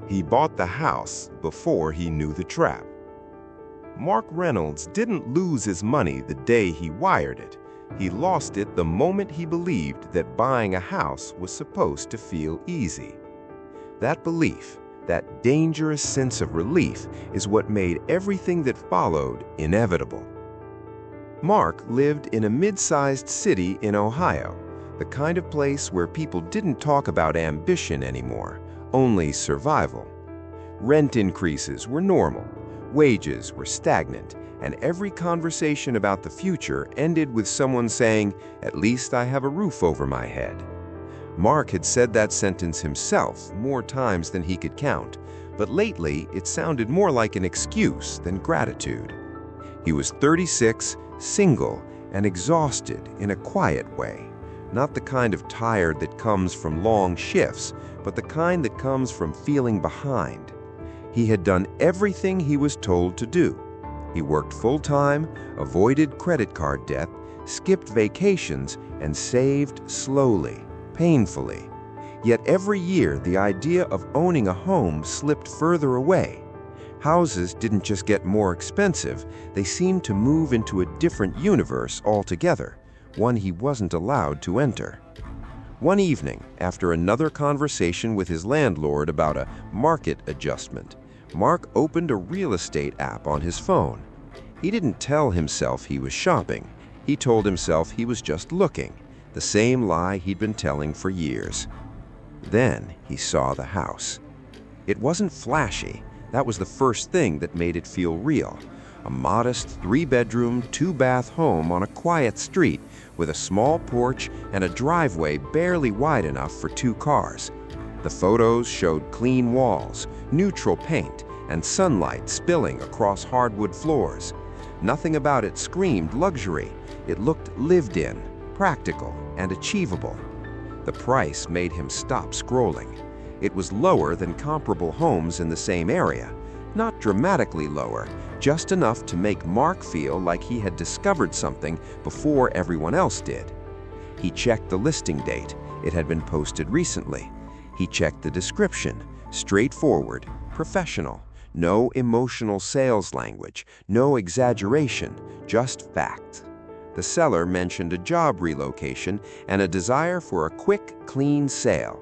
He bought the house before he knew the trap. Mark Reynolds didn't lose his money the day he wired it. He lost it the moment he believed that buying a house was supposed to feel easy. That belief, that dangerous sense of relief, is what made everything that followed inevitable. Mark lived in a mid-sized city in Ohio, the kind of place where people didn't talk about ambition anymore, only survival. Rent increases were normal, wages were stagnant, and every conversation about the future ended with someone saying, "At least I have a roof over my head." Mark had said that sentence himself more times than he could count, but lately it sounded more like an excuse than gratitude. He was 36, single, and exhausted in a quiet way. Not the kind of tired that comes from long shifts, but the kind that comes from feeling behind. He had done everything he was told to do. He worked full-time, avoided credit card debt, skipped vacations, and saved slowly, painfully. Yet every year, the idea of owning a home slipped further away. Houses didn't just get more expensive, they seemed to move into a different universe altogether, one he wasn't allowed to enter. One evening, after another conversation with his landlord about a market adjustment, Mark opened a real estate app on his phone. He didn't tell himself he was shopping. He told himself he was just looking, the same lie he'd been telling for years. Then he saw the house. It wasn't flashy. That was the first thing that made it feel real. A modest 3-bedroom, 2-bath home on a quiet street with a small porch and a driveway barely wide enough for 2 cars. The photos showed clean walls, neutral paint, and sunlight spilling across hardwood floors. Nothing about it screamed luxury. It looked lived in, practical, and achievable. The price made him stop scrolling. It was lower than comparable homes in the same area. Not dramatically lower, just enough to make Mark feel like he had discovered something before everyone else did. He checked the listing date. It had been posted recently. He checked the description. Straightforward, professional. No emotional sales language, no exaggeration, just fact. The seller mentioned a job relocation and a desire for a quick, clean sale.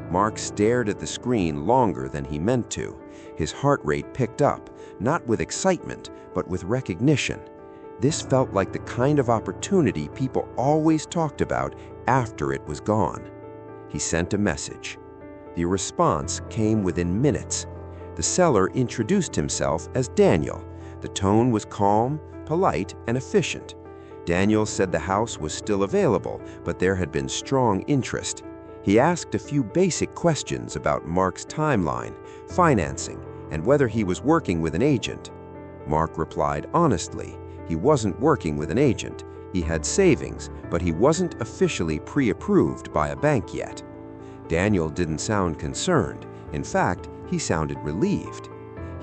Mark stared at the screen longer than he meant to. His heart rate picked up, not with excitement, but with recognition. This felt like the kind of opportunity people always talked about after it was gone. He sent a message. The response came within minutes. The seller introduced himself as Daniel. The tone was calm, polite, and efficient. Daniel said the house was still available, but there had been strong interest. He asked a few basic questions about Mark's timeline, financing, and whether he was working with an agent. Mark replied honestly. He wasn't working with an agent. He had savings, but he wasn't officially pre-approved by a bank yet. Daniel didn't sound concerned. In fact, he sounded relieved.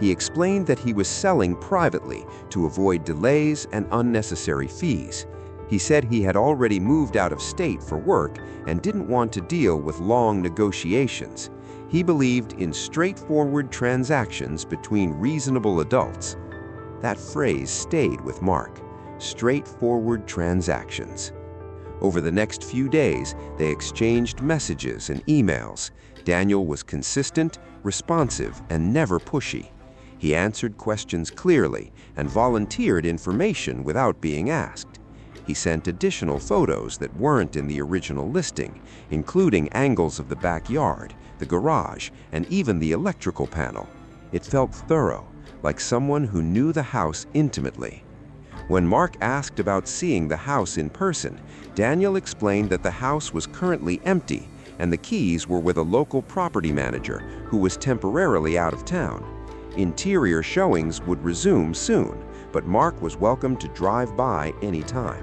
He explained that he was selling privately to avoid delays and unnecessary fees. He said he had already moved out of state for work and didn't want to deal with long negotiations. He believed in straightforward transactions between reasonable adults. That phrase stayed with Mark. Straightforward transactions. Over the next few days, they exchanged messages and emails. Daniel was consistent, responsive, and never pushy. He answered questions clearly and volunteered information without being asked. He sent additional photos that weren't in the original listing, including angles of the backyard, the garage, and even the electrical panel. It felt thorough, like someone who knew the house intimately. When Mark asked about seeing the house in person, Daniel explained that the house was currently empty and the keys were with a local property manager who was temporarily out of town. Interior showings would resume soon, but Mark was welcome to drive by anytime.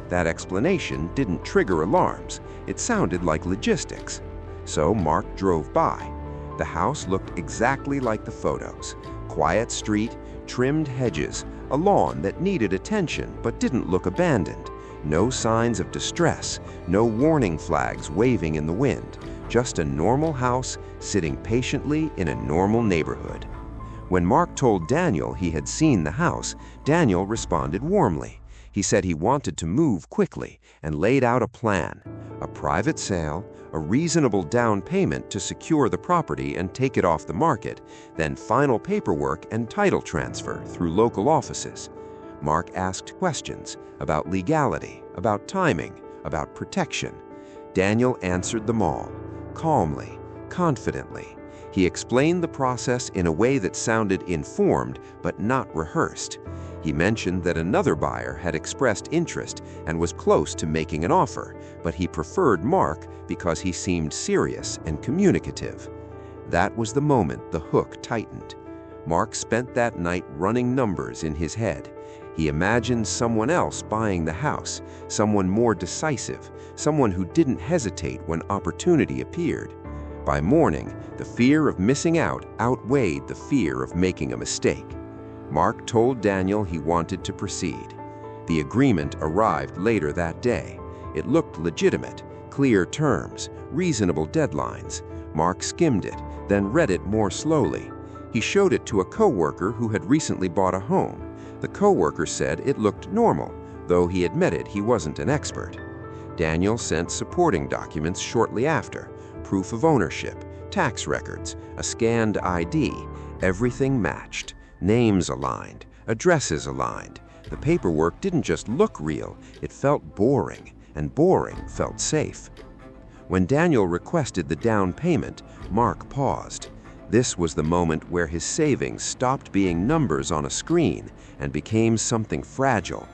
That explanation didn't trigger alarms. It sounded like logistics. So Mark drove by. The house looked exactly like the photos. Quiet street, trimmed hedges, a lawn that needed attention but didn't look abandoned. No signs of distress, no warning flags waving in the wind. just a normal house sitting patiently in a normal neighborhood. When Mark told Daniel he had seen the house, Daniel responded warmly. He said he wanted to move quickly and laid out a plan: a private sale, a reasonable down payment to secure the property and take it off the market, then final paperwork and title transfer through local offices. Mark asked questions about legality, about timing, about protection. Daniel answered them all, calmly, confidently. He explained the process in a way that sounded informed but not rehearsed. He mentioned that another buyer had expressed interest and was close to making an offer, but he preferred Mark because he seemed serious and communicative. That was the moment the hook tightened. Mark spent that night running numbers in his head. He imagined someone else buying the house, someone more decisive, someone who didn't hesitate when opportunity appeared. By morning, the fear of missing out outweighed the fear of making a mistake. Mark told Daniel he wanted to proceed. The agreement arrived later that day. It looked legitimate, clear terms, reasonable deadlines. Mark skimmed it, then read it more slowly. He showed it to a coworker who had recently bought a home. The coworker said it looked normal, though he admitted he wasn't an expert. Daniel sent supporting documents shortly after: proof of ownership, tax records, a scanned ID. Everything matched. Names aligned, addresses aligned. The paperwork didn't just look real, it felt boring, and boring felt safe. When Daniel requested the down payment, Mark paused. This was the moment where his savings stopped being numbers on a screen and became something fragile.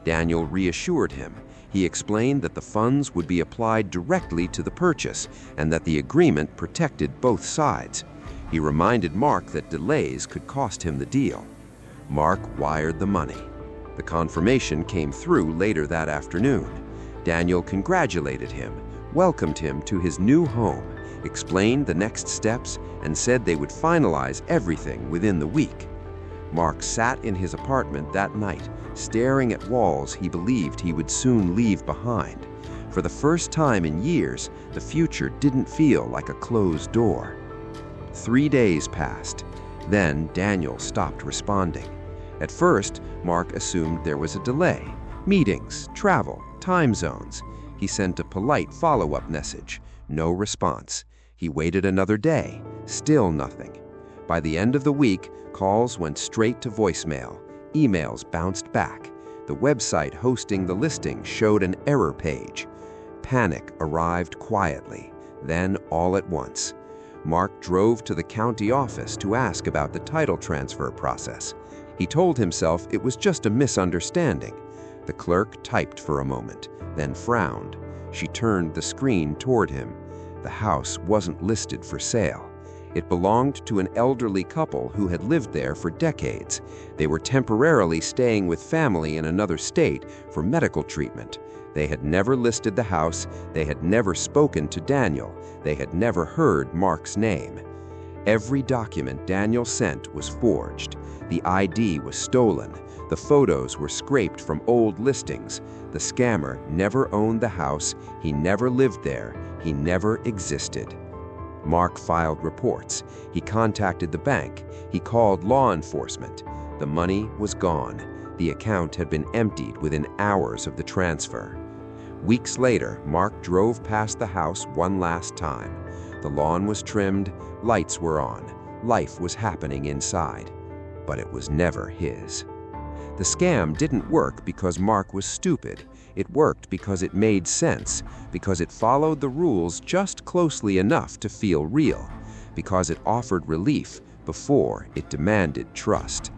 Daniel reassured him. He explained that the funds would be applied directly to the purchase and that the agreement protected both sides. He reminded Mark that delays could cost him the deal. Mark wired the money. The confirmation came through later that afternoon. Daniel congratulated him, welcomed him to his new home, explained the next steps, and said they would finalize everything within the week. Mark sat in his apartment that night, staring at walls he believed he would soon leave behind. For the first time in years, the future didn't feel like a closed door. 3 days passed. Then Daniel stopped responding. At first, Mark assumed there was a delay. Meetings, travel, time zones. He sent a polite follow-up message. No response. He waited another day. Still nothing. By the end of the week, calls went straight to voicemail. Emails bounced back. The website hosting the listing showed an error page. Panic arrived quietly, then all at once. Mark drove to the county office to ask about the title transfer process. He told himself it was just a misunderstanding. The clerk typed for a moment, then frowned. She turned the screen toward him. The house wasn't listed for sale. It belonged to an elderly couple who had lived there for decades. They were temporarily staying with family in another state for medical treatment. They had never listed the house. They had never spoken to Daniel. They had never heard Mark's name. Every document Daniel sent was forged. The ID was stolen. The photos were scraped from old listings. The scammer never owned the house. He never lived there. He never existed. Mark filed reports. He contacted the bank. He called law enforcement. The money was gone. The account had been emptied within hours of the transfer. Weeks later, Mark drove past the house one last time. The lawn was trimmed, lights were on, life was happening inside. But it was never his. The scam didn't work because Mark was stupid. It worked because it made sense, because it followed the rules just closely enough to feel real, because it offered relief before it demanded trust.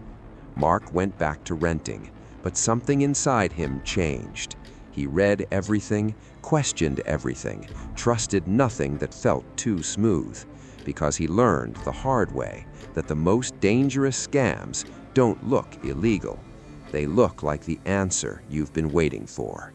Mark went back to renting, but something inside him changed. He read everything, questioned everything, trusted nothing that felt too smooth, because he learned the hard way that the most dangerous scams don't look illegal. They look like the answer you've been waiting for.